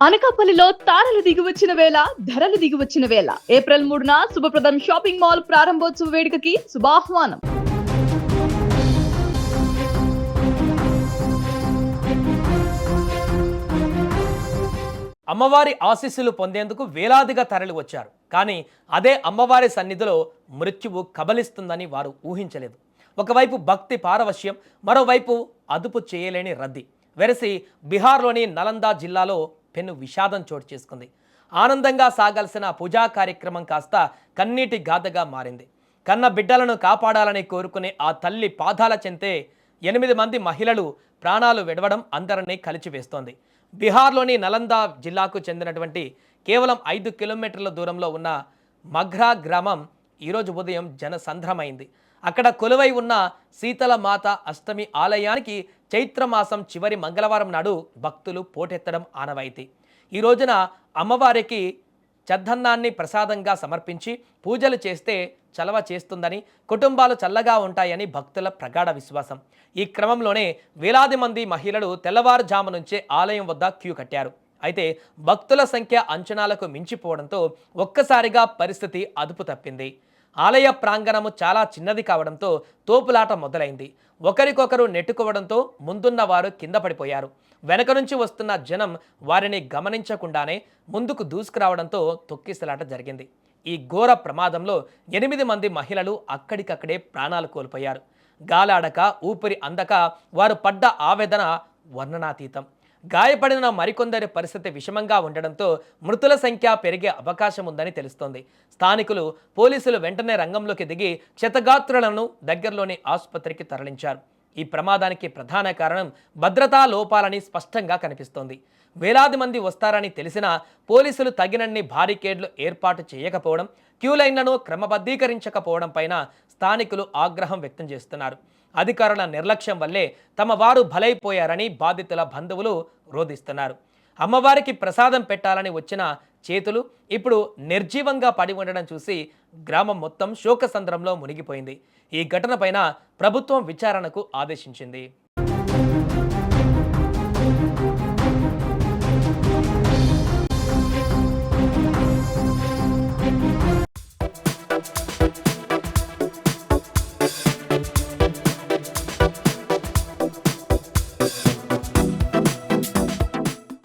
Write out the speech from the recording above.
అనకాపల్లిలో తారలు దిగివచ్చిన వేళ ధరలు దిగివచ్చిన వేళ ఏప్రిల్ 3న శుభప్రదం షాపింగ్ మాల్ ప్రారంభోత్సవ వేడుకకి శుభాహ్వానం. అమ్మవారి ఆశీస్సులు పొందేందుకు వేలాదిగా తరలి వచ్చారు. కానీ అదే అమ్మవారి సన్నిధిలో మృత్యువు కబలిస్తుందని వారు ఊహించలేదు. ఒకవైపు భక్తి పారవశ్యం, మరోవైపు అదుపు చేయలేని రద్దీ వెరసి బీహార్లోని నలందా జిల్లాలో పెను విషాదం చోటు చేసుకుంది. ఆనందంగా సాగాల్సిన పూజా కార్యక్రమం కాస్త కన్నీటి గాథగా మారింది. కన్న బిడ్డలను కాపాడాలని కోరుకునే ఆ తల్లి పాదాల చెంతే 8 మంది మహిళలు ప్రాణాలు విడవడం అందరినీ కలిచివేస్తోంది. బీహార్లోని నలందా జిల్లాకు చెందినటువంటి కేవలం 5 కిలోమీటర్ల దూరంలో ఉన్న మఘ్రా గ్రామం ఈరోజు ఉదయం జనసంద్రమైంది. అక్కడ కొలువై ఉన్న శీతల మాత అష్టమి ఆలయానికి చైత్రమాసం చివరి మంగళవారం నాడు భక్తులు పోటెత్తడం ఆనవాయితీ. ఈ రోజున అమ్మవారికి చద్దన్నాన్ని ప్రసాదంగా సమర్పించి పూజలు చేస్తే చలవ చేస్తుందని, కుటుంబాలు చల్లగా ఉంటాయని భక్తుల ప్రగాఢ విశ్వాసం. ఈ క్రమంలోనే వేలాది మంది మహిళలు తెల్లవారుజాము నుంచే ఆలయం వద్ద క్యూ కట్టారు. అయితే భక్తుల సంఖ్య అంచనాలకు మించిపోవడంతో ఒక్కసారిగా పరిస్థితి అదుపు తప్పింది. ఆలయ ప్రాంగణము చాలా చిన్నది కావడంతో తోపులాట మొదలైంది. ఒకరికొకరు నెట్టుకోవడంతో ముందున్న వారు కింద పడిపోయారు. వెనక నుంచి వస్తున్న జనం వారిని గమనించకుండానే ముందుకు దూసుకురావడంతో తొక్కిసలాట జరిగింది. ఈ ఘోర ప్రమాదంలో 8 మంది మహిళలు అక్కడికక్కడే ప్రాణాలు కోల్పోయారు. గాలాడక ఊపిరి అందక వారు పడ్డ ఆవేదన వర్ణనాతీతం. గాయపడిన మరికొందరి పరిస్థితి విషమంగా ఉండడంతో మృతుల సంఖ్య పెరిగే అవకాశం ఉందని తెలుస్తోంది. స్థానికులు, పోలీసులు వెంటనే రంగంలోకి దిగి క్షతగాత్రులను దగ్గరలోని ఆసుపత్రికి తరలించారు. ఈ ప్రమాదానికి ప్రధాన కారణం భద్రతా లోపాలని స్పష్టంగా కనిపిస్తోంది. వేలాది మంది వస్తారని తెలిసినా పోలీసులు తగినన్ని బారికేడ్లు ఏర్పాటు చేయకపోవడం, క్యూలైన్లను క్రమబద్ధీకరించకపోవడం పైన స్థానికులు ఆగ్రహం వ్యక్తం చేస్తున్నారు. అధికారుల నిర్లక్ష్యం వల్లే తమ వారు బలైపోయారని బాధితుల బంధువులు రోధిస్తున్నారు. అమ్మవారికి ప్రసాదం పెట్టాలని వచ్చిన చేతులు ఇప్పుడు నిర్జీవంగా పడి ఉండడం చూసి గ్రామం మొత్తం శోకసంద్రంలో మునిగిపోయింది. ఈ ఘటనపైన ప్రభుత్వం విచారణకు ఆదేశించింది.